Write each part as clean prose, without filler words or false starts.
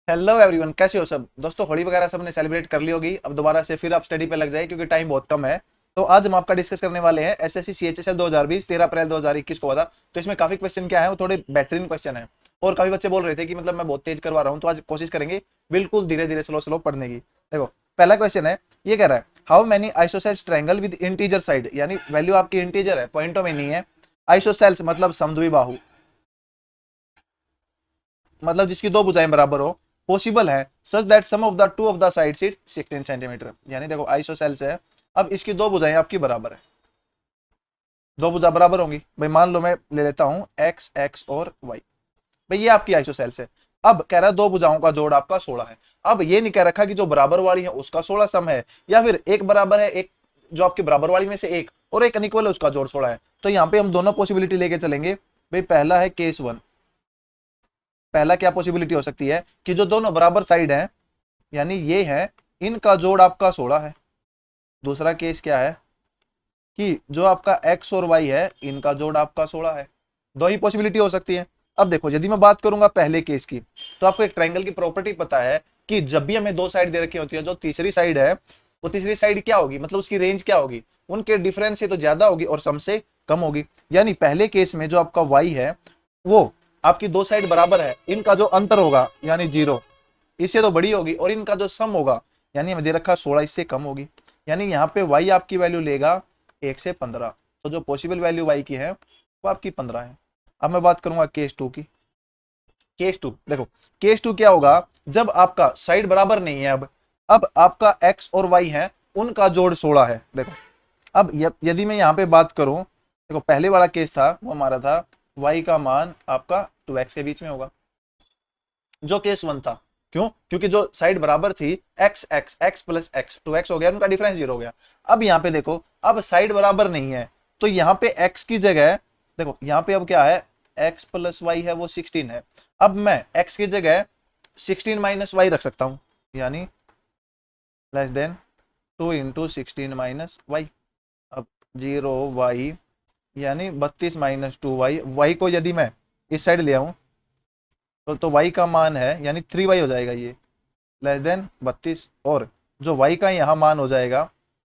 Hello everyone, कैसे हो सब दोस्तों। होली वगैरह सबने सेलिब्रेट कर ली होगी। अब दोबारा से फिर आप स्टडी पे लग जाए क्योंकि टाइम बहुत कम है। तो आज हम आपका डिस्कस करने वाले हैं एसएससी सीएचएसएल 2020 13 अप्रैल 2021 को हुआ था। तो इसमें काफी क्वेश्चन क्या है, वो थोड़े बेहतरीन क्वेश्चन है। और काफी बच्चे बोल रहे थे कि मतलब मैं बहुत तेज करवा रहा हूँ, तो आज कोशिश करेंगे बिल्कुल धीरे धीरे स्लो स्लो पढ़ने की। देखो, पहला क्वेश्चन है, ये कह रहा है how many isosceles triangle with integer side, यानी वैल्यू आपकी इंटीजर है, पॉइंटों में नहीं है। आइसोसेल्स मतलब समद्विबाहु, मतलब जिसकी दो भुजाएं बराबर हो, पॉसिबल है such that sum of the two of the sides it 16 centimetre. यानी देखो आइसोसेल्स है, अब इसकी दो भुजाएं आपकी बराबर है, दो भुजा बराबर होंगी भाई। मान लो मैं ले लेता हूं एक्स एक्स और वाई, भाई ये आपकी आइसोसेल्स है। अब कह रहा है दो भुजाओं का जोड़ आपका 16 है। अब ये नहीं कह रखा कि जो बराबर वाली है उसका 16 सम है, या फिर एक बराबर है, एक जो आपकी बराबर वाली में से एक और एक अनइक्वल है उसका जोड़ 16 है। तो यहाँ पे हम दोनों पॉसिबिलिटी लेके चलेंगे। भाई पहला है केस वन, पहला क्या पॉसिबिलिटी हो सकती है कि जो दोनों बराबर साइड हैं, यानी ये है, इनका जोड़ आपका 16 है। दूसरा केस क्या है कि जो आपका x और y है, इनका जोड़ आपका 16 है। दो ही पॉसिबिलिटी हो सकती है। अब देखो, यदि मैं बात करूंगा पहले केस की, तो आपको एक ट्रायंगल की प्रॉपर्टी पता है कि जब भी हमें दो साइड दे रखी होती है, जो तीसरी साइड है वो तीसरी साइड क्या होगी, मतलब उसकी रेंज क्या होगी, उनके डिफरेंस से तो ज्यादा होगी और सम से कम होगी। यानी पहले केस में जो आपका y है, वो आपकी दो साइड बराबर है, इनका जो अंतर होगा यानी 0, इससे तो बड़ी होगी, और इनका जो सम होगा यानी हमें दे रखा 16, इससे कम होगी। यानी यहाँ पे y आपकी वैल्यू लेगा 1 से 15। तो जो पॉसिबल वैल्यू y की है वो आपकी 15 है। अब मैं बात करूंगा केस टू की। केस टू देखो, केस टू क्या होगा, जब आपका साइड बराबर नहीं है। अब आपका x और y है, उनका जोड़ 16 है। देखो, अब यदि मैं यहाँ पे बात करूं, देखो पहले वाला केस था वो हमारा था y का मान आपका 2x के बीच में होगा, जो केस वन था। क्यों? क्योंकि जो साइड बराबर थी, x x x plus x 2x हो गया, उनका डिफरेंस 0 हो गया। अब यहाँ पे देखो, अब साइड बराबर नहीं है, तो यहाँ पे x की जगह, देखो यहाँ पे अब क्या है, x प्लस वाई है वो 16 है। अब मैं x की जगह 16 माइनस वाई रख सकता हूँ, यानी less than 2 into 16 minus y. अब 0 y, यानी 32 माइनस 2 y। वाई को यदि मैं इस साइड ले आऊं, तो y का मान है यानी 3y हो जाएगा, ये लेस देन 32। और जो y का यहाँ मान हो जाएगा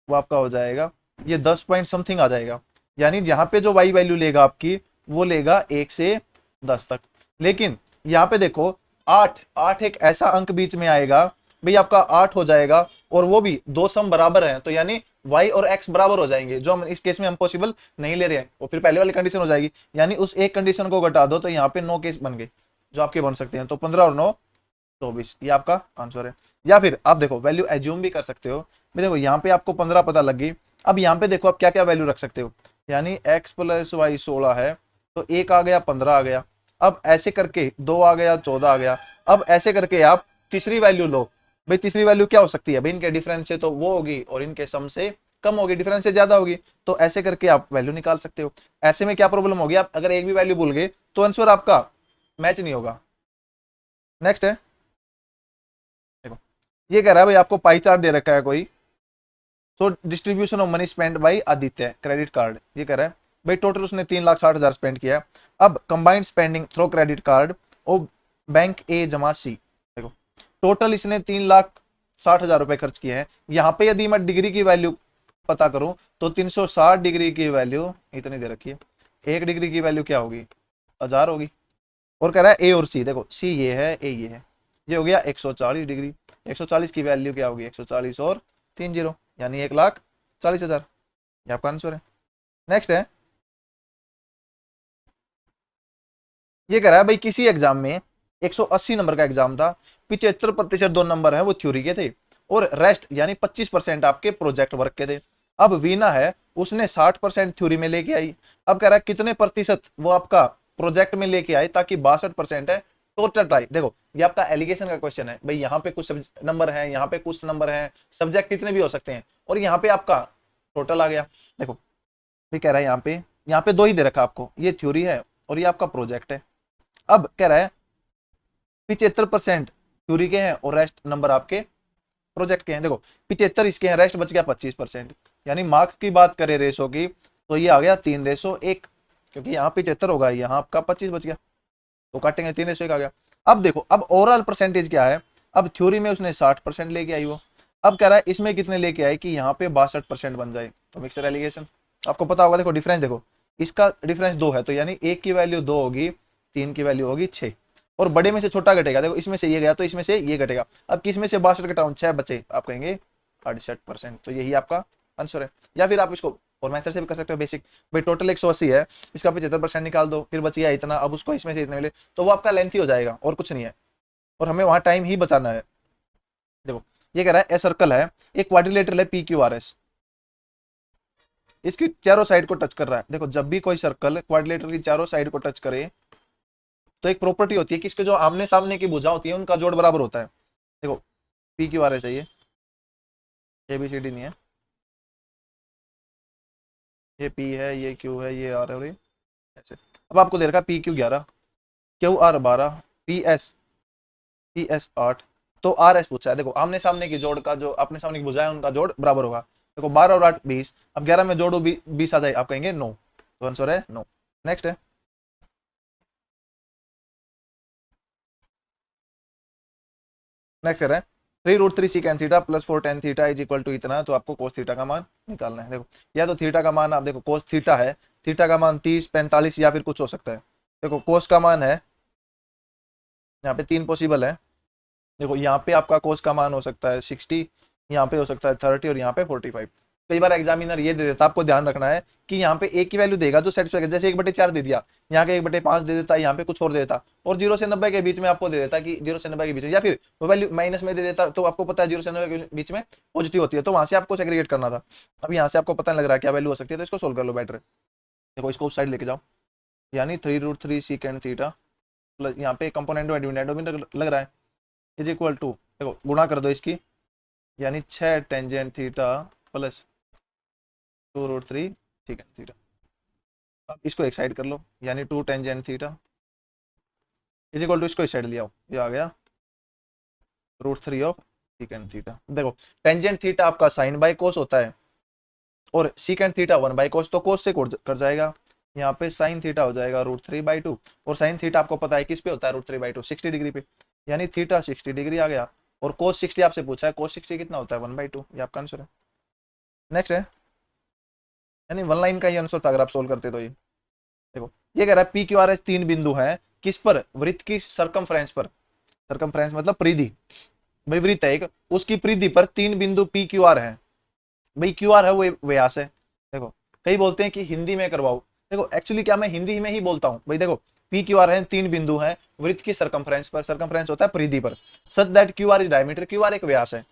वो आपका हो जाएगा ये 10 पॉइंट समथिंग आ जाएगा। यानी यहाँ पे जो y वैल्यू लेगा आपकी, वो लेगा 1 से 10 तक। लेकिन यहाँ पे देखो, 8 8 एक ऐसा अंक बीच में आएगा, भाई आपका 8 हो जाएगा, और वो भी दो सम बराबर हैं, तो यानी y और x बराबर हो जाएंगे, जो हम इस केस में हम पॉसिबल नहीं ले रहे हैं। और फिर पहले वाली कंडीशन हो जाएगी, यानी उस एक कंडीशन को घटा दो तो यहाँ पे 9 केस बन गए जो आपके बन सकते हैं। तो 15 और 9 24, ये आपका आंसर है। या फिर आप देखो वैल्यू एज्यूम भी कर सकते हो। भी देखो यहाँ पे आपको 15 पता लग गई। अब यहाँ पे देखो आप क्या क्या वैल्यू रख सकते हो, यानी x प्लस वाई 16 है, तो एक आ गया 15 आ गया। अब ऐसे करके दो आ गया 14 आ गया। अब ऐसे करके आप तीसरी वैल्यू लो। भाई तीसरी वैल्यू क्या हो सकती है, भाई इनके डिफरेंस से तो वो होगी और इनके सम से कम होगी, डिफरेंस से ज्यादा होगी। तो ऐसे करके आप वैल्यू निकाल सकते हो। ऐसे में क्या प्रॉब्लम होगी, आप अगर एक भी वैल्यू भूल गए तो आंसर आपका मैच नहीं होगा। नेक्स्ट है, देखो ये कह रहा है भाई आपको पाई चार्ट दे रखा है कोई। So distribution of money spend by Aditya credit card, ये कह रहा है भाई टोटल उसने 3,60,000 स्पेंड किया। अब combined spending through credit card और बैंक ए जमा सी, देखो टोटल इसने 3,60,000 रुपए खर्च किए हैं। यहाँ पे यदि मैं डिग्री की वैल्यू पता करूं, तो 360 डिग्री की वैल्यू इतनी दे रखी है, एक डिग्री की वैल्यू क्या होगी, 1000 होगी। और कह रहा है ए और सी, देखो सी ये है, ए ये है, ये हो गया 140 डिग्री। 140 की वैल्यू क्या होगी, 140 और 30, यानी 1,40,000। ये आपका आंसर है। नेक्स्ट है, ये कह रहा है भाई किसी एग्जाम में 180 नंबर का एग्जाम था, 75% दो नंबर है वो थ्योरी के थे, और रेस्ट यानी 25% आपके प्रोजेक्ट वर्क के थे। अब वीना है, उसने 60% थ्योरी में लेके आई। अब कह रहा है कितने प्रतिशत वो आपका प्रोजेक्ट में लेके आए, ताकि 62% है टोटल ट्राई। देखो ये आपका एलिगेशन का क्वेश्चन है, भाई यहाँ पे कुछ नंबर है, यहाँ पे कुछ नंबर है, सब्जेक्ट कितने भी हो सकते हैं, और यहाँ पे आपका टोटल आ गया। देखो भी कह रहा है यहाँ पे दो ही दे रखा आपको, ये थ्योरी है और ये आपका प्रोजेक्ट है। अब कह रहा है 75% थ्योरी के हैं और रेस्ट नंबर आपके प्रोजेक्ट के हैं। देखो 75 इसके हैं, रेस्ट बच गया 25%। यानी मार्क्स की बात करें रेशो की, तो ये आ गया 3:1, क्योंकि यहाँ 75 होगा, यहाँ आपका 25 बच गया, तो काटेंगे 3:1 आ गया। अब देखो, अब ओवरऑल परसेंटेज क्या है, अब थ्योरी में उसने 60% लेके आई वो, अब कह रहा है इसमें कितने लेके आए कि यहाँ पे 62% बन जाए, तो मिक्सर एलिगेशन आपको पता होगा। देखो डिफरेंस देखो, इसका डिफरेंस 2 है, तो यानी एक की वैल्यू 2 होगी, 3 की वैल्यू होगी 6, और बड़े में से छोटा घटेगा। देखो इसमें से ये गया तो इसमें से ये घटेगा, अब किस में से 62 घटाऊं, 6 बचे, आप कहेंगे 68%, तो यही आपका आंसर है। या फिर आप इसको और मेथड से भी कर सकते हो बेसिक, भाई टोटल 180 है, इसका 75% निकाल दो, फिर बच गया इतना, अब उसको इसमें से इतने मिले, तो वो आपका लेंथी हो जाएगा और कुछ नहीं है, और हमें वहां टाइम ही बचाना है। देखो ये कह रहा है ए सर्कल है, एक क्वाड्रिलेटरल है पी क्यू आर एस, इसकी चारों साइड को टच कर रहा है। देखो जब भी कोई सर्कल क्वाड्रिलेटरल की चारों साइड को टच करे, तो एक प्रॉपर्टी होती है कि इसके जो आमने सामने की भुजा होती है उनका जोड़ बराबर होता है। देखो पी क्यू आर एस है, ये बी सी डी नहीं है, ये पी है, ये क्यू है, ये आर है, और ये ऐसे। अब आपको दे रखा P Q 11, Q R 12, P S 8, तो आर एस पूछा है। देखो आमने सामने की जोड़ का जो अपने सामने की भुजा है उनका जोड़ बराबर होगा। देखो 12 और 8 20, अब 11 में जोड़ो 20 आ जाए, आप कहेंगे नो, तो आंसर है नो। नेक्स्ट है, नेक्स्ट है 3√3 second theta plus 4 tan theta is equal to इतना, तो आपको कोस थीटा का मान निकालना है। देखो या तो थीटा का मान, आप देखो कोस थीटा है, थीटा का मान 30 45 या फिर कुछ हो सकता है। देखो कोस का मान है, यहाँ पे 3 पॉसिबल है। देखो यहाँ पे आपका कोस का मान हो सकता है 60, यहाँ पे हो सकता है 30, और यहाँ पे 45। कई बार एग्जामिनर ये दे देता है, आपको ध्यान रखना है कि यहाँ पे एक की वैल्यू देगा जो सेटिस्फाई, जैसे 1/4 दे दिया, यहाँ के 1/5 दे देता, यहाँ पे कुछ और दे देता, और 0 से 90 के बीच में आपको दे देता कि 0 से 90 के बीच में, या फिर वो वैल्यू माइनस में दे देता, तो आपको पता है 0 से 90 के बीच में पॉजिटिव होती है, तो वहां से आपको सेग्रीगेट करना था। अब यहाँ से आपको पता नहीं लग रहा है क्या वैल्यू हो सकती है, तो इसको सोल्व कर लो बेटर। देखो इसको उस साइड लेके जाओ, यानी 3√3 सीकेंड थीटा प्लस यहाँ पे कंपोनेंट लग रहा है इज इक्वल टू, देखो गुणा कर दो इसकी, यानी 6 tangent theta plus 2√3 second theta. अब इसको एक साइड कर लो, यानी 2 tangent theta is equal to, इसको इस साइड ले आओ, ये आ गया √3 ऑफ सेकेंड थीटा। देखो टेंजेंट थीटा आपका साइन बाय कोस होता है, और सीकेंड थीटा 1/cos, तो कोस से कर जाएगा, यहाँ पे साइन थीटा हो जाएगा √3/2, और साइन थीटा आपको पता है किस पे होता है, √3/2 60 डिग्री पे, यानी थीटा 60 डिग्री आ गया, और कोस 60 आपसे पूछा है, कोस 60 कितना होता है 1/2, ये आपका आंसर है। नेक्स्ट है, यानी वन लाइन का ही आंसर था अगर आप सोल्व करते तो। ये देखो ये कह रहा है पी क्यू आर एस 3 बिंदु है किस पर, वृत्त की सरकमफ्रेंस पर, सरकमफ्रेंस मतलब परिधि, भाई वृत्त है एक, उसकी परिधि पर 3 बिंदु पी क्यू आर है। भाई क्यू आर है वो व्यास है। देखो कई बोलते हैं कि हिंदी में करवाओ, देखो एक्चुअली क्या मैं हिंदी में ही बोलता हूँ भाई। देखो पी क्यू आर है, 3 बिंदु है वृत्त की सरकमफ्रेंस पर, सरकमफ्रेंस होता है परिधि पर, such that Q R is diameter, Q R एक व्यास है,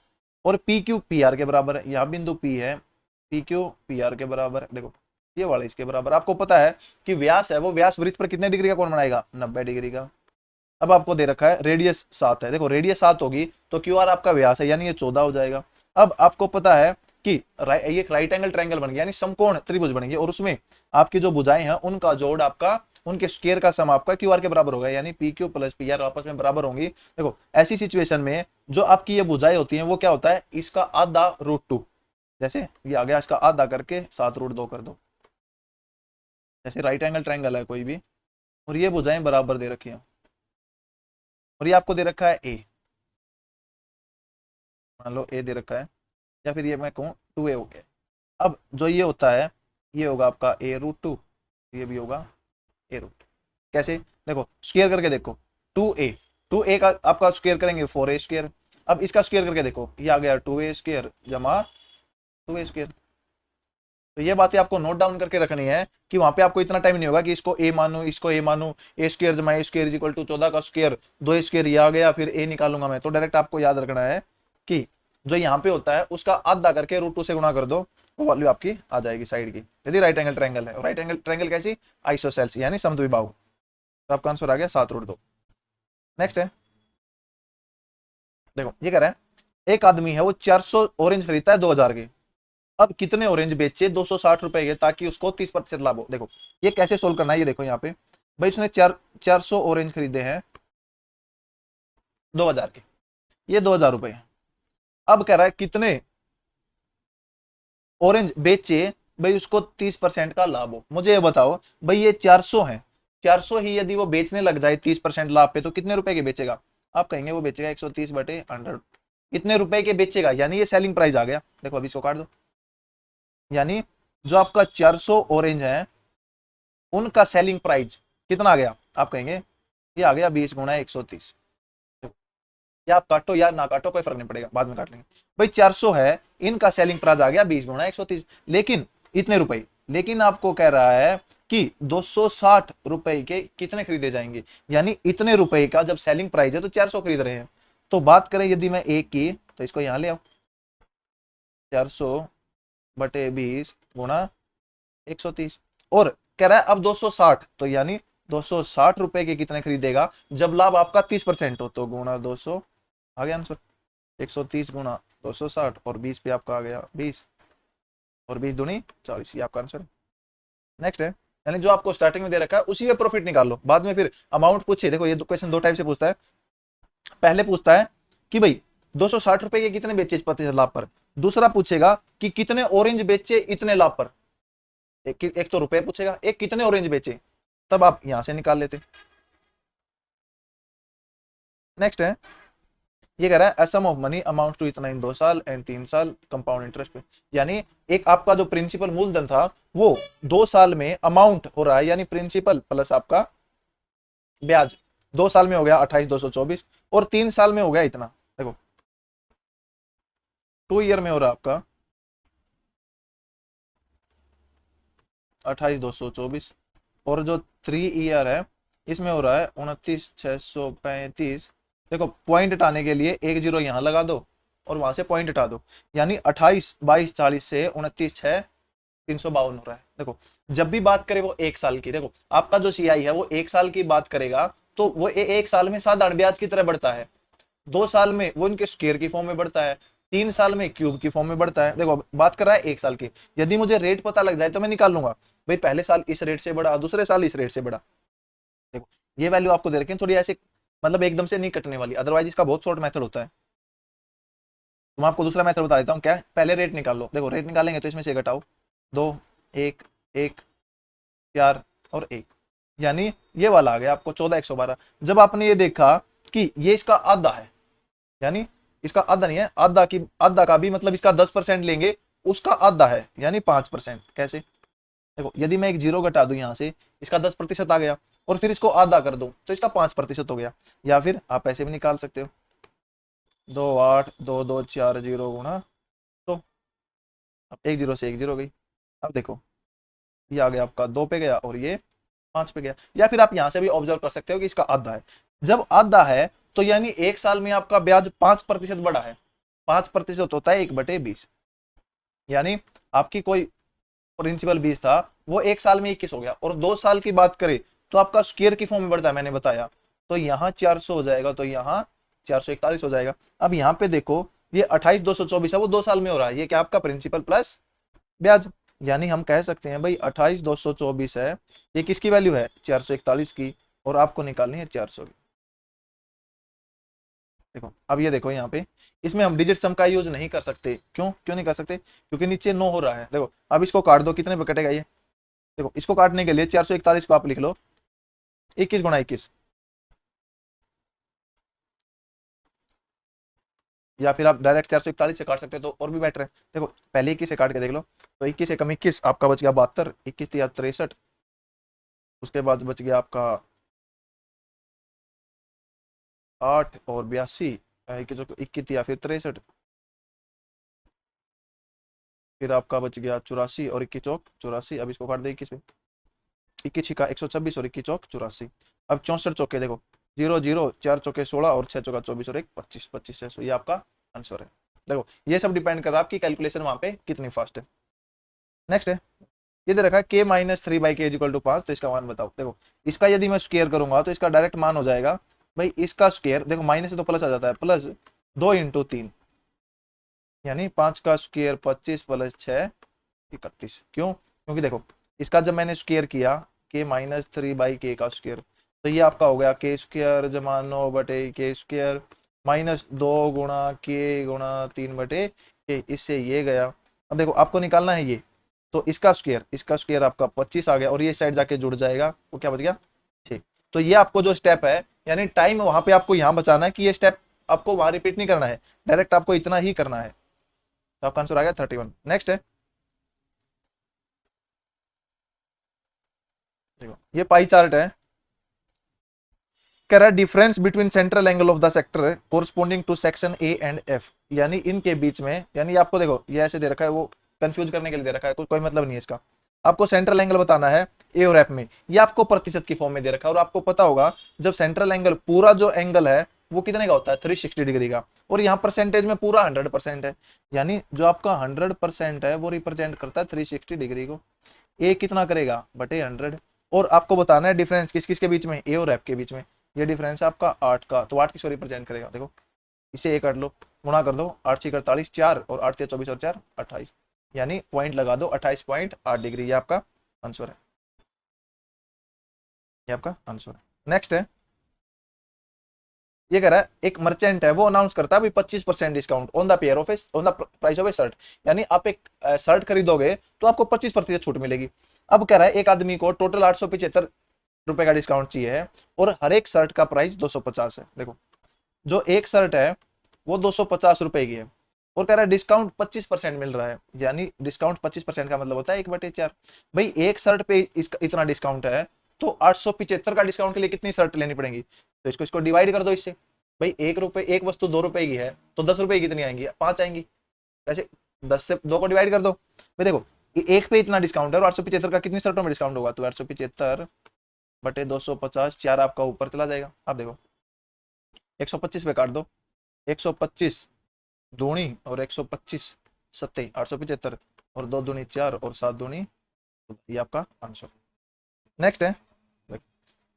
और पी क्यू पी आर के बराबर है, यहाँ बिंदु पी है, पी क्यू पी आर के बराबर है। देखो ये वाला इसके बराबर, आपको पता है कि व्यास है वो व्यास वृत्त पर कितने डिग्री का कोण बनाएगा, 90 डिग्री का। अब आपको दे रखा है रेडियस 7 है, देखो रेडियस 7 होगी तो क्यू आर आपका व्यास है, यानी ये 14 हो जाएगा। अब आपको पता है कि ये एक राइट एंगल ट्रायंगल बन गया, यानी समकोण त्रिभुज बन गया, और उसमें आपकी जो भुजाएं हैं उनका जोड़ आपका, उनके स्क्वायर का सम आपका क्यू आर के बराबर होगा, यानी P Q plus P R आपस में बराबर होंगी। देखो ऐसी सिचुएशन में जो आपकी ये भुजाएं होती हैं वो क्या होता है, इसका आधा √2, जैसे ये आ गया, इसका आधा करके 7√2 कर दो, जैसे राइट एंगल ट्रायंगल है कोई भी, और ये भुजाएं बराबर दे रखी है, और ये आपको दे रखा है ए, मान लो ए दे रखा है, या फिर ये मैं कहूँ 2a हो गया। अब जो ये होता है ये होगा आपका a√2, ये भी होगा a√2। कैसे, देखो स्क्वायर करके देखो, 2a, 2a का आपका स्क्वायर करेंगे 4a स्क्वायर, अब इसका स्क्वायर करके देखो, ये आ गया 2a स्क्वायर जमा 2a स्क्वायर। तो ये बातें आपको नोट डाउन करके रखनी है कि वहां पे आपको इतना टाइम नहीं होगा कि इसको ए मानू, इसको ए मानू, ए स्क्वायर जमा ए स्क्वायर इज इक्वल टू 14 का स्क्वायर 2a स्क्वायर, ये आ गया, फिर ए निकालूंगा मैं, तो डायरेक्ट आपको याद रखना है कि जो यहाँ पे होता है उसका आधा करके √2 से गुणा कर दो, वो वैल्यू आपकी आ जाएगी साइड की, यदि राइट एंगल ट्रायंगल है। राइट एंगल ट्रायंगल कैसी, आइसोसेल्स यानी समद्विबाहु। तो आपका आंसर आ गया 7√2। नेक्स्ट है, देखो ये कह रहा है एक आदमी है वो 400 ऑरेंज खरीदता है 2000 के, अब कितने ऑरेंज बेचे 260 रुपए के ताकि उसको 30% लाभ हो। देखो ये कैसे सोल्व करना है, ये देखो यहाँ पे भाई उसने 400 ऑरेंज खरीदे हैं 2000 के, ये 2000 रुपए, अब कह रहा है कितने ऑरेंज बेचे भाई उसको 30% का लाभ हो। मुझे ये बताओ भाई ये 400 है, 400 ही यदि वो बेचने लग जाए 30% लाभ पे तो कितने रुपए के बेचेगा? आप कहेंगे वो बेचेगा 130/100, इतने रुपए के बेचेगा, यानी ये सेलिंग प्राइस आ गया। देखो अभी इसको काट दो, यानी जो आपका 400 ऑरेंज है उनका सेलिंग प्राइस कितना आ गया? आप कहेंगे ये आ गया 20 × 130। या आप काटो या ना काटो कोई फर्क नहीं पड़ेगा, बाद में काट लेंगे। भाई 400 है, इनका सेलिंग प्राइस आ गया 20 × 130, लेकिन इतने रुपए, लेकिन आपको कह रहा है कि 260 रुपए के कितने खरीदे जाएंगे, यानी इतने रुपए का जब सेलिंग प्राइस है तो 400 खरीद रहे हैं। तो बात करें यदि मैं एक की, तो इसको यहां ले आओ, 400/20 × 130, और कह रहा है अब 260, तो यानी 260 रुपए के कितने खरीदेगा जब लाभ आपका 30% हो, तो गुणा 200, आ गया आंसर। 130 × 260 और 20 पे आपका आ गया 20, और 20 दूनी 40, ये आपका आंसर। नेक्स्ट है, यानी जो आपको स्टार्टिंग में दे रखा है उसी में प्रॉफिट निकाल लो, बाद में फिर अमाउंट पूछे। देखो ये क्वेश्चन दो टाइप से पूछता है, पहले पूछता है कि भाई 260 रुपए के कितने बेचे 25% लाभ पर, दूसरा पूछेगा कि कितने ऑरेंज बेचे इतने लाभ पर। एक तो रुपए पूछेगा, एक कितने ऑरेंज बेचे, तब आप यहां से निकाल लेते। नेक्स्ट है, ये कह रहा है सम ऑफ मनी अमाउंट टू इतना इन 2 साल एंड 3 साल कंपाउंड इंटरेस्ट पे, यानी एक आपका जो प्रिंसिपल मूलधन था वो 2 साल में अमाउंट हो रहा है, यानी प्रिंसिपल प्लस आपका ब्याज। 2 साल में हो गया 28,224, और 3 साल में हो गया इतना, देखो 2 ईयर में हो रहा है आपका 28,224, और जो 3 ईयर है इसमें हो रहा है 29,635। देखो पॉइंट हटाने के लिए एक जीरो यहां लगा दो और वहां से पॉइंट हटा दो, यानी 28, 22, 40 से 29,652 हो रहा है। देखो जब भी बात करें वो एक साल की, देखो आपका जो सीआई है वो एक साल की बात करेगा तो वो एक साल में साधारण ब्याज की तरह बढ़ता है, 2 साल में वो इनके स्क्वायर की फॉर्म में बढ़ता है, 3 साल में क्यूब की फॉर्म में बढ़ता है। देखो बात कर रहा है एक साल की, यदि मुझे रेट पता लग जाए तो मैं निकाल लूंगा, भाई पहले साल इस रेट से बढ़ा, दूसरे साल इस रेट से बढ़ा। देखो ये वैल्यू आपको दे रखी है थोड़ी ऐसे, मतलब एकदम से नहीं कटने वाली, अदरवाइज इसका बहुत शॉर्ट मेथड होता है। तो मैं आपको दूसरा मेथड बता देता हूँ, क्या है, पहले रेट निकाल लो। देखो रेट निकालेंगे तो इसमें से घटाओ, 2, 1, 1, 4 और 1, यानी ये वाला आ गया आपको 14,112। जब आपने ये देखा कि ये इसका आधा है, यानी इसका आधा नहीं है, आधा का भी मतलब इसका 10% लेंगे, उसका आधा है यानी 5%। कैसे? देखो यदि मैं एक जीरो घटा दूं यहां से, इसका 10% आ गया, और फिर इसको आधा कर दूं तो इसका 5% हो गया। या फिर आप ऐसे भी निकाल सकते हो, 2,8,2,2,4 गुणा, तो अब एक जीरो से एक जीरो गई। अब देखो ये आ गया आपका 2 पे गया और ये 5 पे गया। या फिर आप यहां से भी ऑब्जर्व कर सकते हो कि इसका आधा है, जब आधा है तो यानी एक साल में आपका ब्याज 5% बढ़ा है, 5% होता है 1/20, यानी आपकी कोई प्रिंसिपल 20 था वो एक साल में 21 हो गया, और 2 साल की बात करें तो आपका स्क्वायर की फॉर्म में बढ़ता है, मैंने बताया, तो यहाँ 400 हो जाएगा, तो यहाँ 441 हो जाएगा। अब यहाँ पे देखो ये 28,224 है, वो 2 साल में हो रहा है, ये क्या आपका प्रिंसिपल प्लस ब्याज, यानी हम कह सकते हैं भाई 28,224 है, ये किसकी वैल्यू है? 441 की, और आपको निकालनी है 400 की। देखो अब ये देखो यहाँ पे इसमें हम डिजिट सम का यूज नहीं कर सकते, क्यों क्यों नहीं कर सकते? क्योंकि नीचे 9 हो रहा है। देखो अब इसको काट दो, कितने पे कटेगा ये? देखो इसको काटने के लिए 441 को आप लिख लो 21 × 21, या फिर आप डायरेक्ट 441 से काट सकते हो तो और भी बेटर है। देखो पहले 21 से काट के देख लो, तो 21 एकम 21 आपका बच गया 72, 21 या 63, उसके बाद बच गया आपका 8 और 82, 21 या फिर 63, फिर आपका बच गया 84 और 21 चौक 84। अब इसको काट दे 21 पे, 21 का 126 और 21 चौक 84। अब 64 चौके देखो, 0 0, 4 चौके 16 और 6 चौका 24 और 1 25, 25 है, ये आपका आंसर है। देखो ये सब डिपेंड कर रहा है आपकी कैलकुलेशन वहां पे कितनी फास्ट है। नेक्स्ट है, ये दे रखा है k-3/k = 5, तो इसका मान बताओ। देखो इसका यदि मैं स्क्वायर करूंगा तो इसका डायरेक्ट मान हो जाएगा भाई, इसका स्क्वायर देखो माइनस से तो प्लस आ जाता है, प्लस 2 × 3, यानी 5 का स्क्वायर 25 प्लस 6 31। क्यों? क्योंकि देखो इसका जब मैंने स्क्वायर किया k-3/k का स्क्वायर, तो ये आपका हो गया k² जमा 9/k² माइनस 2 × k × 3/k, इससे ये गया। अब देखो आपको निकालना है ये, तो इसका स्क्वायर आपका 25 आ गया, और ये साइड जाके जुड़ जाएगा, वो क्या बच गया ठीक, तो ये आपको जो स्टेप है, यानी टाइम वहां पे आपको यहाँ बचाना है कि ये स्टेप आपको वहां रिपीट नहीं करना है, डायरेक्ट आपको इतना ही करना है। तो आपका आंसर आ गया 31। नेक्स्ट है, देखो ये पाई चार्ट है, कह रहा है difference between central angle of the sector corresponding to section A and F, यानी इनके बीच में, यानी आपको देखो ये ऐसे दे रखा है, वो कंफ्यूज करने के लिए दे रखा है, कोई मतलब नहीं है इसका। आपको सेंट्रल एंगल बताना है ए और एफ में, ये आपको प्रतिशत की फॉर्म में दे रखा है, और आपको पता होगा जब सेंट्रल एंगल पूरा जो एंगल है वो कितने का होता है, 360 डिग्री का, और यहाँ परसेंटेज में पूरा 100% है, यानी जो आपका 100% है वो रिप्रेजेंट करता है 360 डिग्री को। ए कितना करेगा, बटे 100। और आपको बताना है डिफरेंस किस किस के बीच में, ए और एफ के बीच में, ये डिफरेंस है आपका 8 का, तो 8 किसको रिप्रेजेंट करेगा, देखो इसे ए कर लो, गुणा कर दो, 8 6 48, 4 और 8 24 और 4 28, यानी पॉइंट लगा दो 28.8 डिग्री, ये आपका आंसर है, ये आपका आंसर है। नेक्स्ट है, ये कह रहा है एक मर्चेंट है वो अनाउंस करता है भाई 25% discount on the pair of on the price of A shirt, यानी आप एक शर्ट खरीदोगे तो आपको 25% छूट मिलेगी। अब कह रहा है एक आदमी को टोटल 875 रुपए का डिस्काउंट चाहिए है, और हर एक शर्ट का प्राइस 250 है। देखो जो एक शर्ट है वो 250 रुपए की है, और कह रहा है डिस्काउंट 25% मिल रहा है, यानी डिस्काउंट 25% का मतलब होता है 1/4। भाई एक शर्ट पे इसका इतना डिस्काउंट है, तो 875 का डिस्काउंट के लिए कितनी शर्ट लेनी पड़ेगी, तो इसको इसको डिवाइड कर दो इससे। भाई एक रुपए, एक वस्तु 2 रुपए की है, तो 10 रुपए की कितनी आएंगी, 5 आएंगी, ऐसे 10 से 2 को डिवाइड कर दो। भाई देखो एक पे इतना डिस्काउंट है, और 875 का कितनी शर्टों में डिस्काउंट होगा, तो 875 बटे 250, 4 आपका ऊपर चला जाएगा। आप देखो 125 पे काट दो, 125 दूनी और 125 सत्ते 875, और 2 दूनी 4 और 7 दूनी, तो ये आपका आंसर। नेक्स्ट है,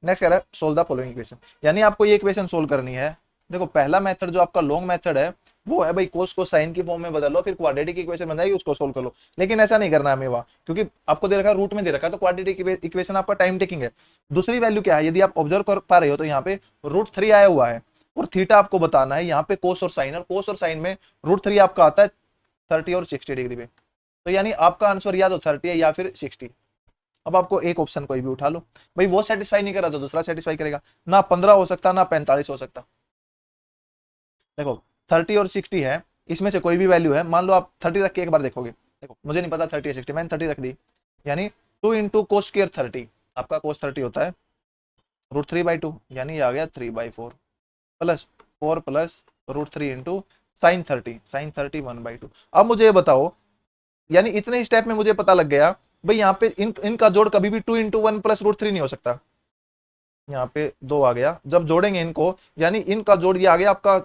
नेक्स्ट कह रहा है सोल्व द फॉलोइंग इक्वेशन, यानी आपको ये इक्वेशन सोल्व करनी है। देखो पहला मेथड जो आपका लॉन्ग मेथड है वो है भाई कोस को साइन की फॉर्म में बदल लो, फिर क्वाड्रेटिक इक्वेशन बन जाएगी, उसको सोल्व कर लो। लेकिन ऐसा नहीं करना है हमें वहां, क्योंकि आपको दे रखा है रूट में दे रखा है, तो क्वाड्रेटिक इक्वेशन आपका टाइम टेकिंग है। दूसरी वैल्यू क्या है, यदि आप ऑब्जर्व कर पा रहे हो तो यहाँ पे √3 आया हुआ है, और थीटा आपको बताना है यहाँ पे कोस और साइन, और कोस और साइन में √3 आपका आता है 30 और 60 डिग्री पे, तो यानी आपका आंसर या तो 30 है या फिर 60। अब आपको एक ऑप्शन कोई भी उठा लो, भाई वो सेटिस्फाई नहीं कर रहा तो दूसरा सेटिस्फाई करेगा, ना 15 हो सकता ना 45 हो सकता। देखो 30 और 60 है, इसमें से कोई भी वैल्यू है, मान लो आप 30 रख के एक बार देखोगे, देखो मुझे नहीं पता 30 या 60, मैंने 30 रख दी, यानी 2 इंटू कोस स्क्र 30, आपका कोस 30 होता है √3/2, यानी ये आ गया 3/4, plus 4 plus √3 into sine 30, sine 30 1/2। अब मुझे ये बताओ, यानी इतने स्टेप में मुझे पता लग गया भाई यहाँ पे इनका जोड़ कभी भी 2 इंटू 1 प्लस √3 नहीं हो सकता, यहाँ पे 2 आ गया, जब जोड़ेंगे इनको यानी इनका जोड़ ये आ गया आपका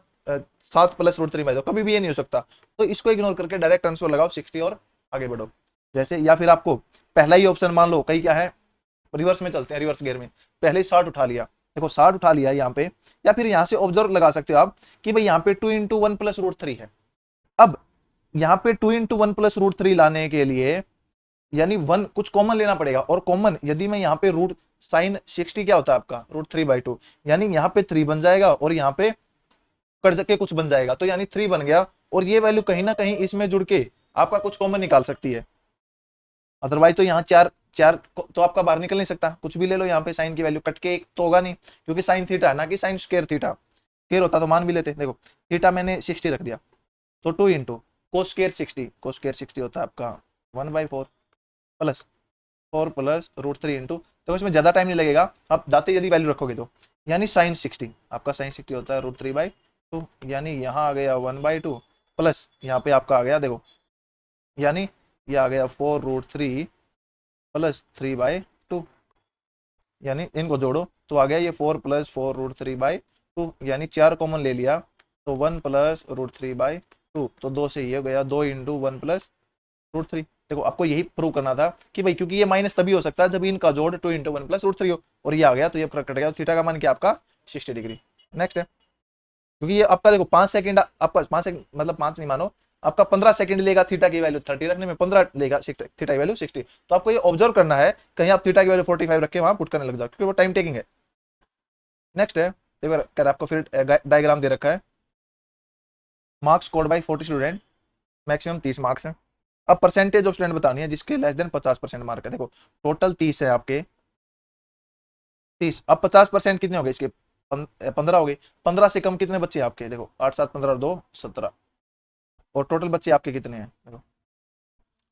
7 प्लस √3/2, कभी भी ये नहीं हो सकता। तो इसको इग्नोर करके डायरेक्ट आंसर लगाओ 60 और आगे बढ़ो। जैसे या फिर आपको पहला ही ऑप्शन मान लो, कहीं क्या है रिवर्स में चलते हैं, रिवर्स गियर में पहले ही 60 उठा लिया, देखो 60 उठा लिया यहाँ पे, या फिर यहाँ से ऑब्जर्व लगा सकते हो आप कि भाई यहाँ पे 2 इंटू 1 प्लस √3 है। अब यहाँ पे 2 इंटू 1 प्लस √3 लाने के लिए यानी 1 कुछ कॉमन लेना पड़ेगा, और कॉमन यदि मैं यहाँ पे रूट साइन 60 क्या होता है आपका √3/2, यानी यहाँ पे 3 बन जाएगा और यहाँ पे कर सके कुछ बन जाएगा, तो यानी 3 बन गया, और ये वैल्यू कहीं ना कहीं इसमें जुड़ के आपका कुछ कॉमन निकाल सकती है। अदरवाइज तो यहाँ 4 4 तो आपका बाहर निकल नहीं सकता, कुछ भी ले लो यहाँ पे, साइन की वैल्यू कट के एक तो होगा नहीं, क्योंकि साइन थीटा है ना कि साइन स्क्वायर थीटा, स्क्वायर होता तो मान भी लेते। देखो थीटा मैंने 60 रख दिया, तो 2 into cos square 60, cos square 60 होता है आपका 1/4, प्लस 4 प्लस √3 इंटू, तो इसमें ज्यादा टाइम नहीं लगेगा, आप जाते यदि वैल्यू रखोगे तो, यानी साइन 60, आपका साइन 60 होता है √3/2, यानी यहाँ आ गया 1/2, प्लस यहाँ पे आपका आ गया देखो, यानी ये आ गया 4√3 प्लस 3/2, यानी इनको जोड़ो तो आ गया ये 4 प्लस 4√3/2, यानी 4 कॉमन ले लिया, तो 1 प्लस √3/2, तो 2 से ये गया 2 इंटू 1 प्लस √3। देखो आपको यही प्रूव करना था कि भाई क्योंकि ये माइनस तभी हो सकता है जब इनका जोड़ 2 इंटू 1 प्लस √3 हो, और ये आ गया तो ये कट गया, थीटा का मान क्या आपका 60 डिग्री। नेक्स्ट है, क्योंकि ये आपका देखो 5 सेकंड, आपका 5 सेकंड मतलब 5 नहीं मानो, आपका 15 सेकंड लेगा थीटा की वैल्यू 30 रखने में, 15 लेगा थीटा की वैल्यू 60, तो आपको ये ऑब्जर्व करना है कहीं आप थीटा की वैल्यू 45 रख के वहां पुट करने लग जाओ, क्योंकि वो टाइम टेकिंग है। नेक्स्ट है, देखो कर आपको फिर डायग्राम दे रखा है, marks scored by 40 student, maximum 30 marks है। अब परसेंटेज ऑफ स्टूडेंट बतानी है जिसके लेस देन 50% मार्क है। देखो टोटल 30 है आपके, 30। अब 50% कितने हो गए इसके? 15 हो गए। 15 से कम कितने बच्चे आपके? देखो 8 7 15 और 2 17। और टोटल बच्चे आपके कितने हैं? देखो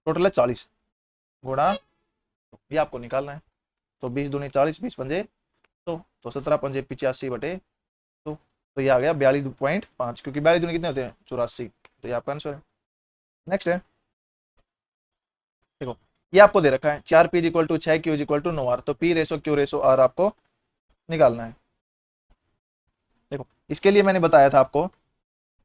टोटल है 40 गुणा, ये आपको निकालना है। तो 20 दूनी 40, 20 पंजे तो 17 पंजे 85 बटे तो ये आ गया 42.5, क्योंकि 42 दूनी कितने होते हैं? 84। तो ये आपका आंसर है। नेक्स्ट है, देखो ये आपको दे रखा है 4 P equal to 6 Q equal to 9 R. तो P ratio Q ratio R आपको निकालना है। देखो इसके लिए मैंने बताया था आपको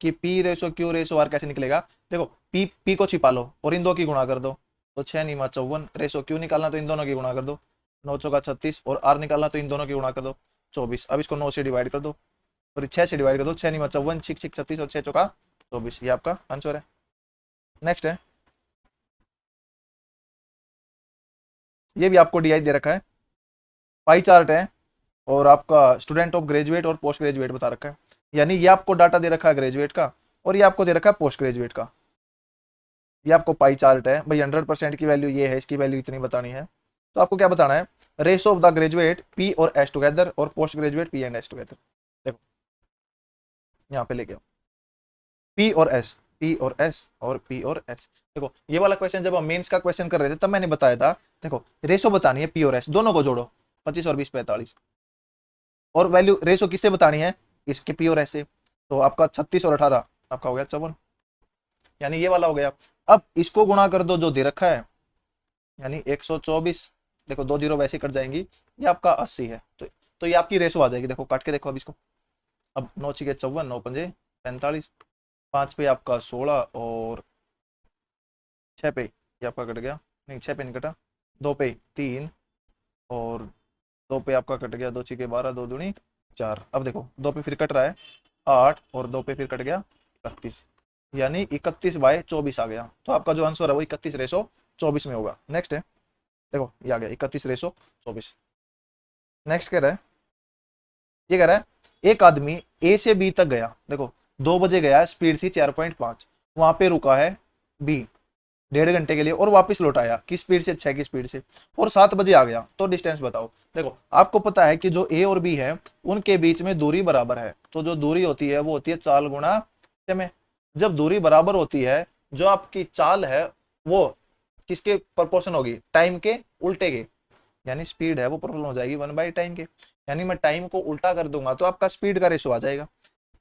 कि P ratio Q ratio R कैसे निकलेगा। देखो पी को छिपा लो और इन दो की गुणा कर दो, तो 6 नीमा 54। रेसो क्यू निकालना तो इन दोनों की गुणा कर दो, 9 चौका 36। और आर निकालना तो इन दोनों की गुणा कर दो, 24। अब इसको 9 से डिवाइड कर दो और 6 से डिवाइड कर दो, 6 नीमा 54, 6 6 36 और 6 चौका 24। ये आपका आंसर है। नेक्स्ट है, ये भी आपको डीआई दे रखा है, पाई चार्ट है और आपका स्टूडेंट ऑफ ग्रेजुएट और पोस्ट ग्रेजुएट बता रखा है। यानी ये आपको डाटा दे रखा है ग्रेजुएट का और ये आपको दे रखा है पोस्ट ग्रेजुएट का। ये आपको पाई चार्ट है भाई, 100% की वैल्यू ये है, इसकी वैल्यू इतनी बतानी है। तो आपको क्या बताना है? Ratio of the graduate P और एस टुगेदर और post graduate P and S together. देखो यहाँ पे लेके आओ पी और एस, पी और एस और पी और एस। देखो ये वाला क्वेश्चन जब हम मेंस का क्वेश्चन कर रहे थे तब मैंने बताया था, देखो रेशो बतानी है पी और एस दोनों को जोड़ो, 25 और 20 45। और वैल्यू रेशो किससे बतानी है? इसके पी और एस से। तो आपका 36 और 18 आपका हो गया 54, यानी ये वाला हो गया। अब इसको गुणा कर दो जो दे रखा है, यानी 124। देखो 2 जीरो वैसे कट जाएंगी, ये आपका 80 है। तो ये आपकी रेशो आ जाएगी। देखो काट के देखो अब इसको। अब 9 छिके 54, 9 पंजे 45, 5 पे आपका 16 और 6 पे ये आपका कट गया, नहीं 6 पे नहीं कटा, 2 पे 3 और 2 पे आपका कट गया, 2 छिके 12, 2 दूनी 4। अब देखो 2 पे फिर कट रहा है 8 और 2 पे फिर कट गया 31, यानी 31/24 आ गया। तो आपका जो आंसर है वो 31/24 में होगा। नेक्स्ट है, देखो ये आ गया 31/24। नेक्स्ट कह रहा है, ये कह रहा है एक आदमी ए से बी तक गया। देखो 2 बजे गया, स्पीड थी 4.5, वहां पे रुका है बी 1.5 घंटे के लिए और वापस लौट आया किस स्पीड से? 6 की स्पीड से। और 7 बजे आ गया, तो डिस्टेंस बताओ। देखो आपको पता है कि जो ए और बी है उनके बीच में दूरी बराबर है, तो जो दूरी होती है वो होती है चाल गुणा समय। जब दूरी बराबर होती है, जो आपकी चाल है वो किसके प्रोपोर्शन होगी? टाइम के उल्टे के, यानी स्पीड है वो प्रोपोर्शनल हो जाएगी 1/टाइम के। यानी मैं टाइम को उल्टा कर दूंगा तो आपका स्पीड का रेशो आ जाएगा,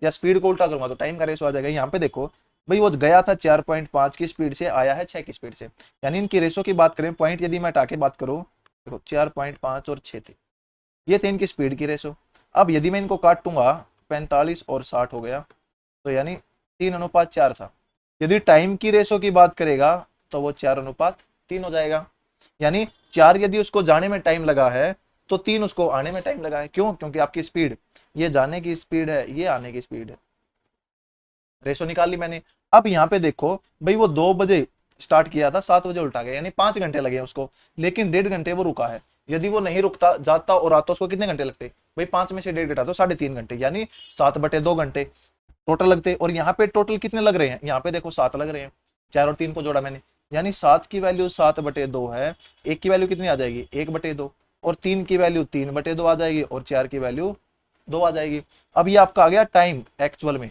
या स्पीड को उल्टा करूंगा तो टाइम का रेशो आ जाएगा। यहाँ पे देखो भाई वो गया था 4.5 की स्पीड से, आया है 6 की स्पीड से, यानी इनकी रेशो की बात करें, पॉइंट यदि मैं हटा के बात करूं, देखो 4.5 और 6 थे, ये थे इनकी स्पीड की रेशो। अब यदि मैं इनको काटूंगा 45 और 60 हो गया, तो यानी 3:4 था। यदि टाइम की रेशो की बात करेगा तो वो 4:3 हो जाएगा। यानी 4 यदि उसको जाने में टाइम लगा है तो 3 उसको आने में टाइम लगा है। क्यों? क्योंकि आपकी स्पीड, ये जाने की स्पीड है, ये आने की स्पीड है। रेशो निकाल ली मैंने। अब यहाँ पे देखो भाई वो 2 बजे स्टार्ट किया था, 7 बजे उल्टा गया, यानी 5 घंटे लगे उसको, लेकिन 1.5 घंटे वो रुका है। यदि वो नहीं रुकता, जाता और आता, उसको कितने घंटे लगते भाई? 5 में से 1.5 घटा तो 3.5 घंटे, यानी 7/2 घंटे टोटल लगते। और यहाँ पे टोटल कितने लग रहे हैं? यहाँ पे देखो 7 लग रहे हैं, 4 और 3 को जोड़ा मैंने, यानी 7 की वैल्यू 7/2 है। 1 की वैल्यू कितनी आ जाएगी? 1/2। और 3 की वैल्यू 3/2 आ जाएगी और 4 की वैल्यू 2 आ जाएगी। अब ये आपका आ गया टाइम एक्चुअल में।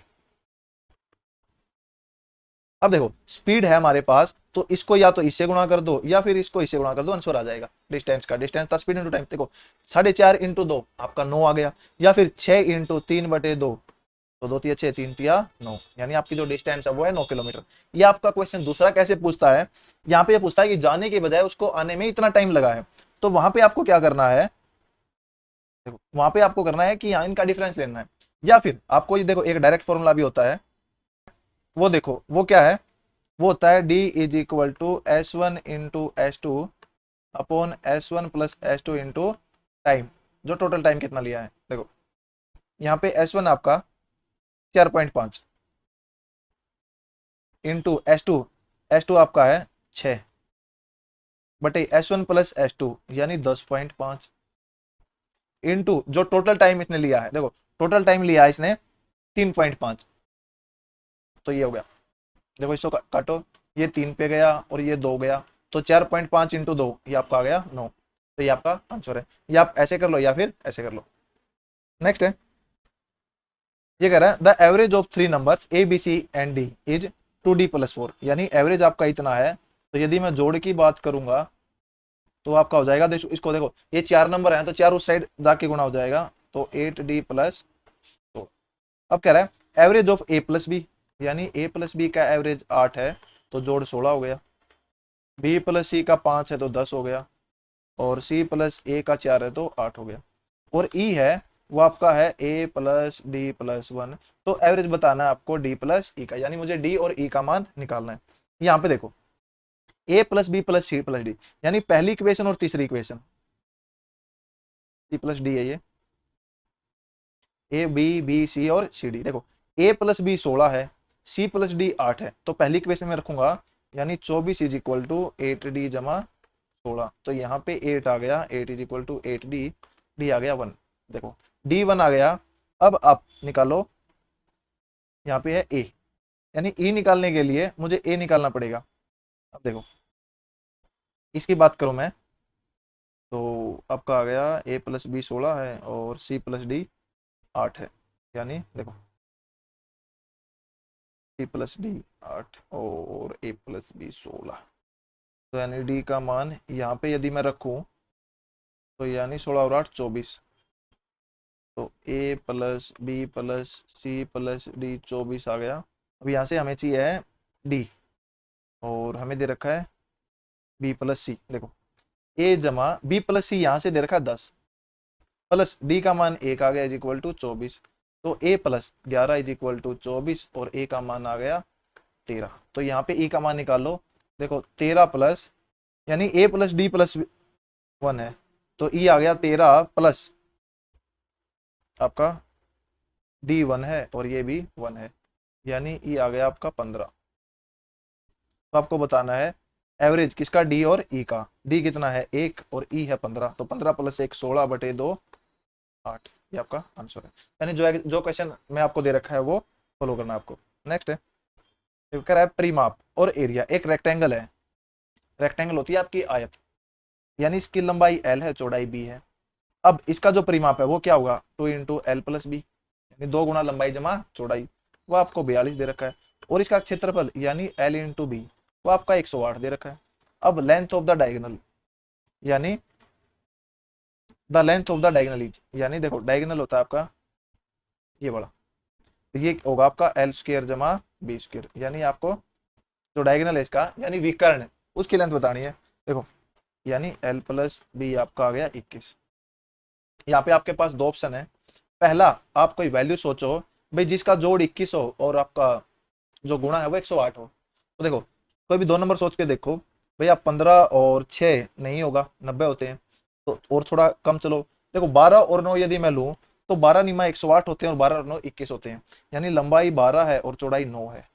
अब देखो स्पीड है हमारे पास, तो इसको या तो इससे गुणा कर दो या फिर इसको इससे गुणा कर दो, आंसर आ जाएगा। डिस्टेंस का, डिस्टेंस था स्पीड इंटू टाइम। देखो 4.5 इंटू 2 आपका 9 आ गया, या फिर 6 इंटू 3/2, तो 2 तिया 6, 3 तिया 9, यानी आपकी जो डिस्टेंस है वो है 9 किलोमीटर। ये आपका क्वेश्चन दूसरा कैसे पूछता है? यहाँ पे ये पूछता है कि जाने के बजाय उसको आने में इतना टाइम लगा है, तो वहां पे आपको क्या करना है? देखो वहां पे आपको करना है कि यहाँ इनका डिफरेंस लेना है, या फिर आपको ये देखो एक डायरेक्ट फॉर्मूला भी होता है, वो देखो वो क्या है, वो होता है D is equal to S1 into S2 upon S1 plus S2 into time, जो टोटल टाइम कितना लिया है। देखो यहाँ पे S1 आपका 4.5 इंटू S2 आपका है 6 बटे S1 प्लस S2 यानी 10.5 इंटू जो टोटल टाइम इसने लिया है। देखो टोटल टाइम लिया है इसने 3.5, तो ये हो गया। देखो इसको काटो, ये 3 पे गया और ये 2 गया, तो 4.5 इंटू 2 ये आपका आ गया 9। तो ये आपका आंसर है। ये आप ऐसे कर लो या फिर ऐसे कर लो। नेक्स्ट है, ये कह रहा है the average of three numbers A B C and D is 2d+4, यानी एवरेज आपका इतना है। तो यदि मैं जोड़ की बात करूंगा तो आपका हो जाएगा, देखो इसको, देखो ये चार नंबर हैं तो चार उस साइड जाके गुणा हो जाएगा, तो 8d+4। अब कह रहा है average of A plus B, यानी ए प्लस बी का एवरेज 8 है तो जोड़ 16 हो गया, बी प्लस सी का 5 है तो 10 हो गया, और सी प्लस ए का 4 है तो 8 हो गया। और ई है वो आपका है a+d+1। तो एवरेज बताना है आपको डी प्लस ई का, यानी मुझे डी और ई का मान निकालना है। यहाँ पे देखो a+b+c+d, यानी पहली इक्वेशन और तीसरी इक्वेशन, c+d है ये, ए बी बी सी और सी डी। देखो a+b 16 है, c+d 8 है, तो पहली इक्वेशन में रखूंगा, यानी 24 इज इक्वल टू 8d-16। तो यहाँ पे 8 आ गया, 8 is equal to 8d, D आ गया 1। देखो d 1 आ गया। अब आप निकालो, यहाँ पे है a, यानी e निकालने के लिए मुझे a निकालना पड़ेगा। अब देखो इसकी बात करूं मैं, तो आपका आ गया a+b 16 है और c+d 8 है, यानी देखो c+d 8 और a+b 16, तो यानी d का मान यहाँ पे यदि मैं रखूं तो यानी 16 और 8 24, तो a+b+c+d 24 आ गया। अब यहाँ से हमें चाहिए है d, और हमें दे रखा है b+c। देखो a जमा b+c यहाँ से दे रखा है 10, प्लस d का मान 1 आ गया इज इक्वल टू 24, तो a+11 इज इक्वल टू 24, और a का मान आ गया 13। तो यहाँ पे e का मान निकाल लो। देखो 13 प्लस, यानी a+d+1 है, तो e आ गया 13 प्लस आपका d1 है और ये भी 1 है, यानी e आ गया आपका 15। तो आपको बताना है एवरेज किसका, d और e का। d कितना है 1 और e है 15, तो 15 + 1 16/2 8, ये आपका आंसर है। यानी जो जो क्वेश्चन मैं आपको दे रखा है वो फॉलो करना है आपको। नेक्स्ट है, कह रहा है परिमाप और एरिया। एक रेक्टेंगल है, रेक्टेंगल होती है आपकी आयत, यानी इसकी लंबाई l है, चौड़ाई b है। अब इसका जो परिमाप है वो क्या होगा, 2 × l + b, यानी 2 गुना लंबाई जमा चौड़ाई, वो आपको 42 दे रखा है। और इसका क्षेत्रफल यानी l × b, वो आपका 108 दे रखा है। अब लेंथ ऑफ द डायगोनल, यानी the length of the diagonal is, यानी देखो डायगोनल होता है आपका ये बड़ा, तो ये होगा आपका l² जमा b², यानी आपको जो डायगोनल है इसका, यानी विकर्ण, उसकी लेंथ बतानी है। देखो यानी l+b आपका आ गया 21। यहाँ पे आपके पास दो ऑप्शन है। पहला, आप कोई वैल्यू सोचो भाई जिसका जोड़ 21 हो और आपका जो गुणा है वो 108 हो। तो देखो कोई भी दो नंबर सोच के देखो, भैया 15 और 6 नहीं होगा, 90 होते हैं, तो और थोड़ा कम चलो। देखो 12 और 9 यदि मैं लूँ तो 12 निमा 108 होते हैं और 12 और 9 21 होते हैं, यानी लंबाई 12 है और चौड़ाई 9 है।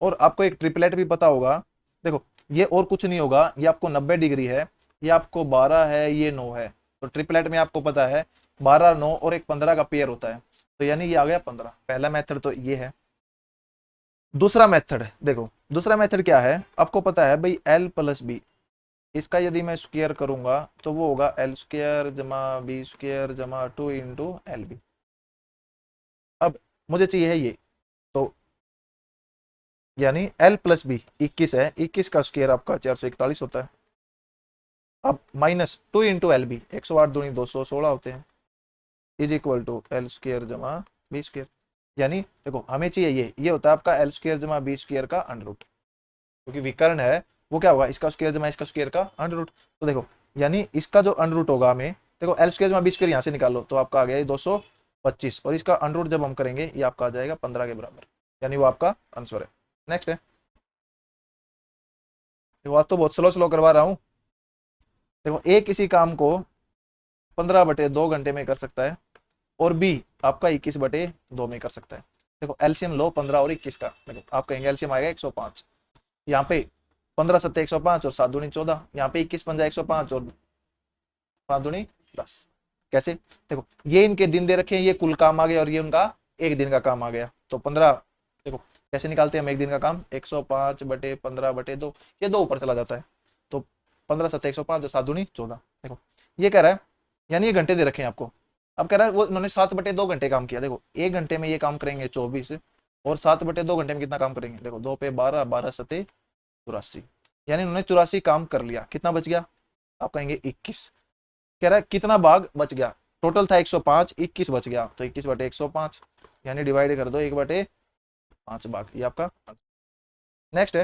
और आपको एक ट्रिपलेट भी पता होगा, देखो ये और कुछ नहीं होगा, ये आपको 90 डिग्री है, ये आपको 12 है, ये 9 है, तो ट्रिपलेट में आपको पता है 12 9 और एक 15 का पेयर होता है, तो यानी ये आ गया 15। पहला मेथड तो ये है। दूसरा मेथड, देखो दूसरा मेथड क्या है, आपको पता है भाई l+b, इसका यदि मैं स्क्वायर करूंगा तो वो होगा l² जमा b² जमा 2 × lb। अब मुझे चाहिए है ये, तो यानी l+b 21 है, 21 का स्क्वायर आपका 441 होता है। अब -2 × lb, 108 दूनी 216 होते हैं, इज इक्वल टू l² जमा b², यानी देखो हमें चाहिए ये होता है आपका l² जमा b² का अंडर रूट, क्योंकि विकर्ण है वो क्या होगा, इसका स्क्वायर जमा इसका स्क्वायर का अंडर रूट। तो देखो यानी इसका जो अंडर रूट होगा, हमें देखो l² जमा b² यहाँ से निकालो तो आपका आ गया 225, और इसका अंडर रूट जब हम करेंगे ये आपका आ जाएगा 15 के बराबर, यानी वो आपका आंसर है। नेक्स्ट है, देखो आज तो बहुत स्लो स्लो करवा रहा हूँ। देखो ए किसी काम को 15/2 घंटे में कर सकता है, और बी आपका 21/2 में कर सकता है। देखो एलसीएम लो 15 और 21 का, देखो आप कहेंगे एलसीएम आएगा 105, यहाँ पे 15 सत्ते 105 और 7 दूनी 14, यहाँ पे 21 पंजा 105 और 5 दूनी 10। कैसे, देखो ये इनके दिन दे रखे हैं, ये कुल काम आ गया और ये उनका एक दिन का काम आ गया, तो 15, देखो कैसे निकालते हैं हम एक दिन का काम, 105/15/2, ये 2 ऊपर चला जाता है, तो 15 सत्ते 105 और 7 दूनी 14, देखो ये कह रहा है, यानी ये घंटे दे रखे हैं आपको। अब कह रहा है वो उन्होंने 7/2 घंटे काम किया। देखो 1 घंटे में ये काम करेंगे 24, और 7/2 घंटे में कितना काम करेंगे, देखो 2 पे 12, 12 सते 84, यानी उन्होंने 84 काम कर लिया। कितना बच गया, आप कहेंगे 21। कह रहा है कितना भाग बच गया, टोटल था 105, 21 बच गया, तो 21/105, यानी डिवाइड कर दो 1/5 भाग, ये आपका। नेक्स्ट है,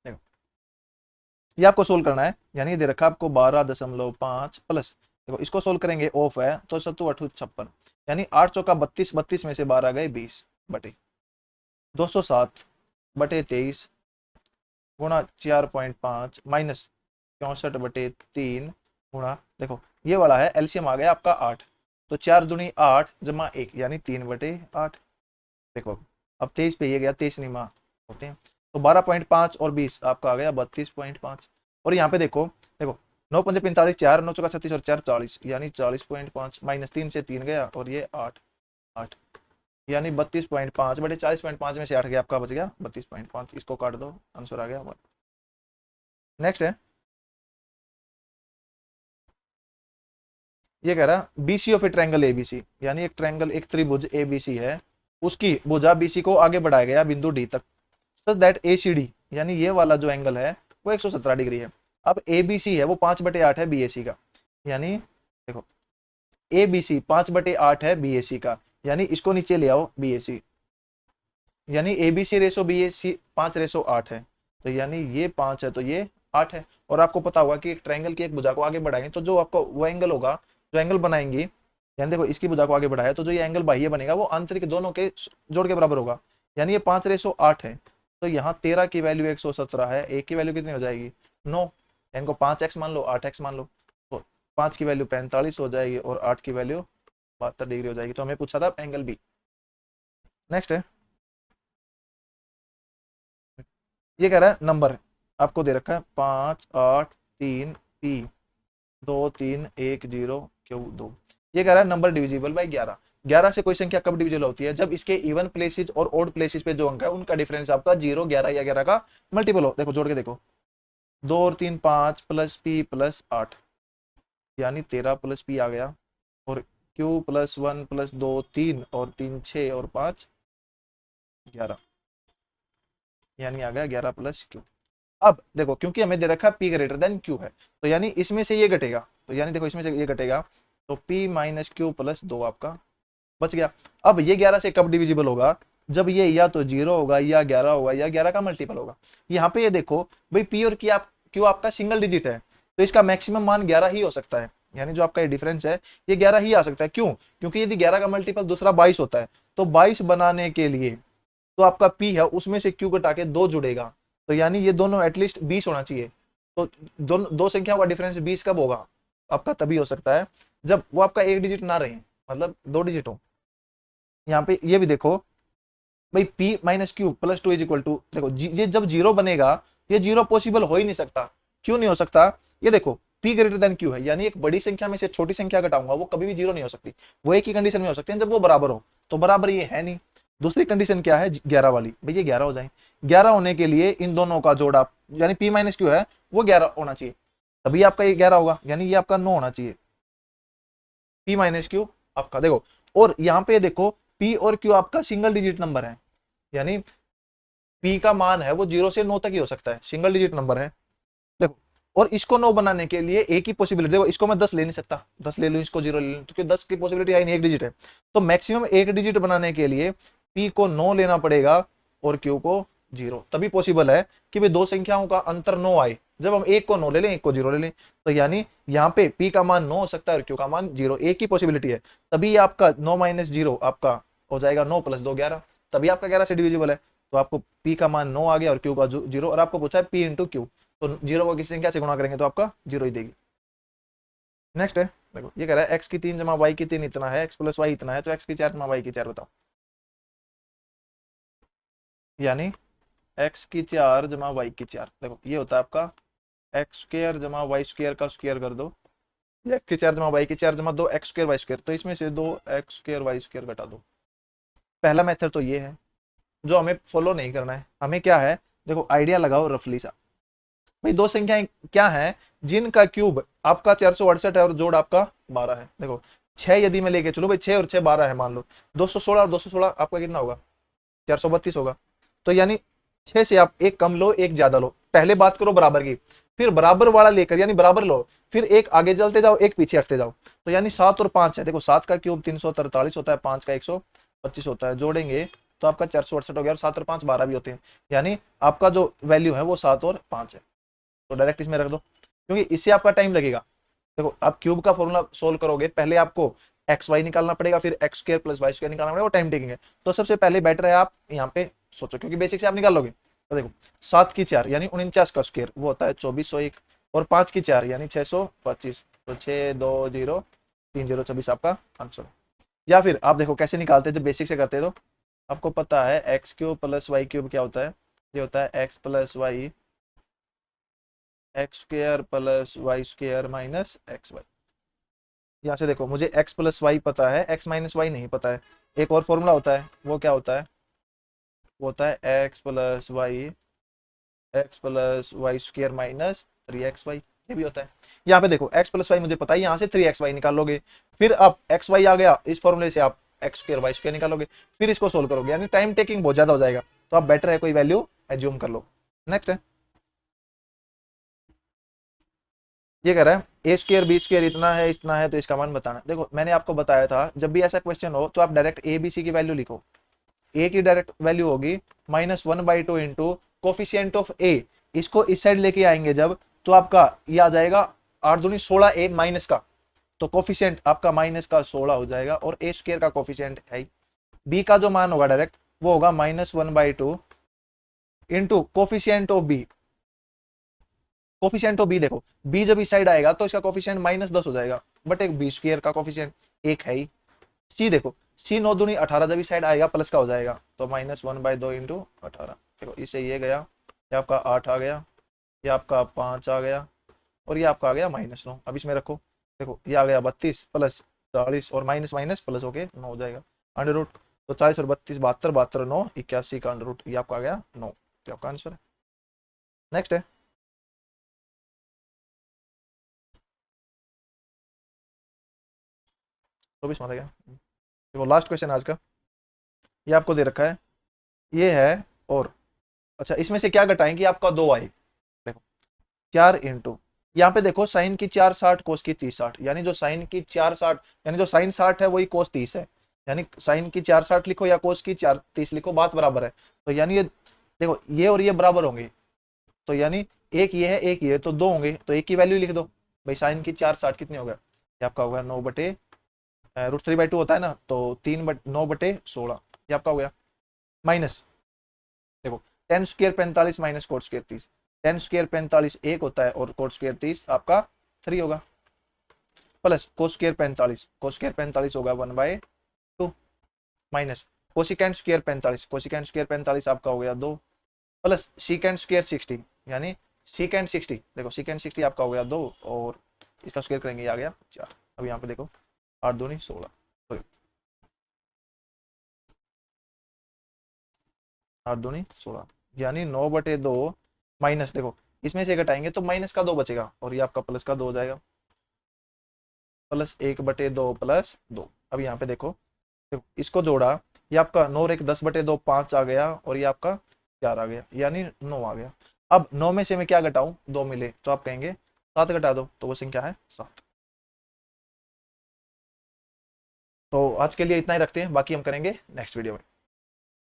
देखो ये आपको सोल्व करना है, यानी ये दे रखा है आपको 12.5 प्लस, देखो इसको सोल्व करेंगे, ऑफ है तो 7×8 = 56, यानी 8 चौका 32, 32 में से 12 गए 20 बटे 207/23 गुणा 4.5 माइनस 64/3 गुणा, देखो ये वाला है एलसीएम आ गया आपका 8, तो 4 दूनी 8 जमा 1 यानी 3/8। देखो अब 23 पे ये गया, 23 निमा होते हैं, तो 12.5 और 20 आपका आ गया 32.5। और यहाँ पे देखो, देखो 9×5 = 45, 4 9 चौका 36 और 4 40, यानी 40.5 माइनस 3 से 3 गया, और ये 8 8, यानी 32.5/40.5 में से 8 गया, आपका बच गया 32.5। इसको काट दो, आंसर आ गया। नेक्स्ट है, ये कह रहा है BC of A triangle ABC, यानी एक ट्रायंगल, एक त्रिभुज एबीसी है, उसकी भुजा बीसी को आगे बढ़ाया गया बिंदु डी तक, सच दैट एसीडी, यानी ये वाला जो एंगल है वो 117 डिग्री है। अब एबीसी है वो 5/8 है बीएसी का, यानी देखो एबीसी 5/8 है बीएसी का, यानी इसको नीचे ले आओ बीएसी, यानी एबीसी रेशो बीएसी 5/8 है, तो यानी ये 5 है तो ये 8 है। और आपको पता होगा कि एक ट्रायंगल की एक भुजा को आगे बढ़ाएंगे तो जो आपको वो एंगल होगा, जो एंगल बनाएंगे, यानी देखो इसकी भुजा को आगे बढ़ाया तो जो ये एंगल बाह्य बनेगा वो आंतरिक दोनों के जोड़ के बराबर होगा, यानी ये 5/8 है, तो यहाँ 13 की वैल्यू 117 है, एक की वैल्यू कितनी हो जाएगी 9, इनको 5x मान लो 8x मान लो, तो 5 की वैल्यू 45 हो जाएगी और 8 की वैल्यू 72 डिग्री हो जाएगी। तो हमें पूछा था एंगल बी। नेक्स्ट है, ये कह रहा है नंबर आपको दे रखा है 5 8 3 P 2 3 1 0 Q 2, ये कह रहा है नंबर डिविजिबल बाई 11। 11 से कोई संख्या कब डिविजिबल होती है, जब इसके इवन प्लेसेस और ओड प्लेसेस पे जो अंक है उनका डिफरेंस आपका 0, 11 या 11 का मल्टीपल हो। देखो जोड़ के देखो, 2 और 3 5 प्लस P प्लस 8, यानी 13 प्लस P आ गया, और Q प्लस 1 प्लस 2 3 और 3 6 और 5 11, यानी आ गया 11 प्लस Q। अब देखो क्योंकि हमें दे रखा है P ग्रेटर देन Q है, तो यानी इसमें से ये घटेगा, तो यानी देखो इसमें से ये घटेगा, तो P माइनस Q प्लस 2 आपका बच गया। अब ये 11 से कब डिविजिबल होगा, जब ये या तो 0 होगा या 11 होगा या 11 का मल्टीपल होगा। यहाँ पे ये देखो भाई P और Q आपका सिंगल डिजिट है, तो इसका मैक्सिमम मान 11 ही हो सकता है, यानी जो आपका ये डिफरेंस है ये 11 ही आ सकता है। क्यों, क्योंकि यदि 11 का मल्टीपल दूसरा 22 होता है, तो 22 बनाने के लिए तो आपका P है उसमें से Q घटा के 2 जुड़ेगा, तो यानी ये दोनों एटलीस्ट 20 होना चाहिए। तो दोनों दो संख्याओं का डिफरेंस 20 कब होगा आपका, तभी हो सकता है जब वो आपका एक डिजिट ना रहे, मतलब 2 डिजिट हो। यहाँ पे ये भी देखो भाई P minus Q plus 2 is equal to, देखो ये जब 0 बनेगा, ये 0 पॉसिबल हो ही नहीं सकता। क्यों नहीं हो सकता, ये देखो P ग्रेटर देन Q है, यानी एक बड़ी संख्या में से छोटी संख्या घटाऊंगा वो कभी भी 0 नहीं हो सकती, वो एक ही कंडीशन में हो सकती है जब वो बराबर हो, तो बराबर ये है नहीं। दूसरी कंडीशन क्या है 11 वाली, भैया 11 हो जाए, 11 होने के लिए इन दोनों का जोड़ आप, यानी P माइनस Q है वो 11 होना चाहिए, तभी आपका ये 11 होगा, यानी ये आपका 9 होना चाहिए P माइनस Q आपका। देखो और यहाँ पे देखो P और Q आपका सिंगल डिजिट नंबर है, यानी P का मान है वो 0 से 9 तक ही हो सकता है, सिंगल डिजिट नंबर है। देखो और इसको 9 बनाने के लिए एक ही पॉसिबिलिटी, देखो इसको मैं 10 ले नहीं सकता, 10 ले लूं इसको 0 ले लूं, क्योंकि 10 की पॉसिबिलिटी है नहीं, एक डिजिट है, तो मैक्सिमम एक डिजिट बनाने के लिए P को 9 लेना पड़ेगा और Q को 0, तभी पॉसिबल है कि भाई दो संख्याओं का अंतर 9 आए, जब हम एक को 9 ले लें एक को 0 ले लें, तो यानी यहाँ पे P का मान 9 हो सकता है और Q का मान 0, एक ही पॉसिबिलिटी है, तभी आपका 9 माइनस 0 आपका हो जाएगा 9 प्लस 2 11, तभी आपका 11 से डिविजिबल है। तो आपको P का मान 9 आ गया और Q का 0, और आपको पूछा है P इंटू Q, तो 0 को किसी संख्या से गुणा करेंगे तो आपका 0 ही देगी। नेक्स्ट है, देखो ये कह रहा है x की 3 जमा y की 3 इतना है, x प्लस y इतना है, तो x की 4 जमा y की 4 बताओ, यानी x की 4 जमा y की 4, देखो ये होता है आपका एक्स स्क्र जमा वाई स्क्र का स्क्र कर दो, एक्स की 4 जमा वाई की 4 जमा 2 एक्स स्क्र वाई स्क्र, तो इसमें से 2 एक्स स्क्र वाई स्क्र घटा दो। पहला मेथड तो ये है जो हमें फॉलो नहीं करना है, हमें क्या है देखो आइडिया लगाओ रफली सा। भाई दो संख्याएं क्या है जिनका क्यूब आपका 468 है और जोड़ आपका 12 है। देखो 6 यदि मैं लेके चलूं भाई, 6 और 6 12 है मान लो, 216 और 216 आपका कितना होगा, 432 होगा। तो यानी 6 से आप एक कम लो एक ज्यादा लो, पहले बात करो बराबर की, फिर बराबर वाला लेकर यानी बराबर लो, फिर एक आगे चलते जाओ एक पीछे हटते जाओ। तो यानी 7 और 5 है, देखो 7 का क्यूब 343 होता है, 5 का 125 होता है, जोड़ेंगे तो आपका 468 हो गया, और 7 और 5 12 भी होते हैं। यानी आपका जो वैल्यू है वो 7 और 5 है। तो डायरेक्ट इसमें रख दो, क्योंकि इससे आपका टाइम लगेगा। देखो आप क्यूब का फॉर्मूला सोल्व करोगे, पहले आपको एक्स वाई निकालना पड़ेगा, फिर X square plus Y square निकालना पड़ेगा, वो टाइम टेकिंग है। तो सबसे पहले बेटर है आप यहाँ पे सोचो, क्योंकि बेसिक से आप निकाल लोगे। तो देखो 7 की 4 यानी 49 का स्क्र वो होता है 2401, और 5 की 4 यानी 625, तो 62030 आपका आंसर। या फिर आप देखो कैसे निकालते हैं, जब बेसिक से करते हैं तो आपको पता है X cube plus Y cube क्या होता है, ये होता है X plus Y X square plus Y square minus X Y. यहाँ से देखो मुझे x प्लस वाई पता है, x माइनस वाई नहीं पता है। एक और फॉर्मूला होता है, वो क्या होता है, वो होता है X plus Y square minus 3xy, ये भी होता है। यहाँ पे देखो x प्लस वाई मुझे पता है, यहाँ से 3xy निकाल लोगे, फिर आप एक्स वाई आ गया, इस फॉर्मूले से आप एक्स स्क्र वाई स्क्र निकालोगे, फिर इसको सोल्व करोगे, यानी टाइम टेकिंग बहुत ज्यादा हो जाएगा। तो आप बेटर है कोई वैल्यू एज्यूम कर लो। नेक्स्ट है, ये कह रहा है ए स्क्र बी स्क्र इतना है तो इसका मान बताना। देखो मैंने आपको बताया था जब भी ऐसा क्वेश्चन हो तो आप डायरेक्ट ए बी सी की वैल्यू लिखो। ए की डायरेक्ट वैल्यू होगी -1/2 इंटू कोफिशियंट ऑफ ए, इसको इस साइड लेके आएंगे जब, तो आपका ये आ जाएगा 8 दूनी 16 ए माइनस का, तो कोफिशियंट आपका माइनस का 16 हो जाएगा, और ए स्क्र का कोफिशियंट है। बी का जो मान होगा डायरेक्ट वो होगा -1/2 into coefficient of B. Coefficient of B देखो, बी जब इस साइड आएगा तो इसका कोफिशियंट -10 हो जाएगा, बट एक बी स्क्र का कोफिशियंट एक है ही। सी देखो, सी 9 दूनी 18 जब इस साइड आएगा प्लस का हो जाएगा, तो -1/2 इंटू 18। देखो इससे ये गया, ये आपका 8 आ गया, ये आपका 5 आ गया, और ये आपका आ गया -9। अब इसमें रखो, देखो ये आ गया 32 प्लस 40 और माइनस माइनस प्लस हो के 9 हो जाएगा, अंडर रूट। तो 40 और 32 72, 72 9 81 का अंडर रूट, ये आपका आ गया 9, ये आपका आंसर है। नेक्स्ट है, तो भी समझ गया। देखो लास्ट क्वेश्चन आज का, ये आपको दे रखा है, ये है, और अच्छा इसमें से क्या घटाएं कि आपका 2 आए। देखो 4 इंटू, यहाँ पे देखो साइन की 460 कोस की 30 60, यानी जो साइन की 460 यानी जो साइन 60 है वही कोस 30 है, यानी साइन की 460 लिखो या कोस की 430 लिखो, बात बराबर है। तो यानी ये देखो ये और ये बराबर होंगे, तो यानी एक ये है एक ये है, तो 2 होंगे, तो एक की वैल्यू लिख दो। भाई साइन की 460 कितने हो गया, ये आपका होगा 9/√3/2 होता है ना, तो 9/16, ये आपका हो गया। माइनस देखो ten square 45 minus cot square 30, ten square 45 एक होता है, और कोट स्क्र 30 आपका 3 होगा, प्लस कोट स्क्र 45 होगा 1/2, minus cosecant square 45, cosecant square 45 आपका हो गया 2, प्लस सीकेंट स्क्र 60, यानी सीकेंट 60, देखो सीकेंट 60 आपका हो गया 2, और इसका स्क्र करेंगे, ये आ गया 4। अब यहाँ पे देखो 8 दूनी 16, 8 दूनी 16, यानी 9/2 माइनस, देखो इसमें से घटाएंगे तो माइनस का 2 बचेगा, और ये आपका प्लस का 2 हो जाएगा, प्लस 1/2 प्लस 2। अब यहाँ पे देखो, देखो इसको जोड़ा, ये आपका 9 और 1 10/2 5 आ गया, और ये आपका 4 आ गया, यानी 9 आ गया। अब 9 में से मैं क्या घटाऊं, 2 मिले तो आप कहेंगे 7 घटा दो, तो वो संख्या है 7। तो आज के लिए इतना ही रखते हैं, बाकी हम करेंगे नेक्स्ट वीडियो में।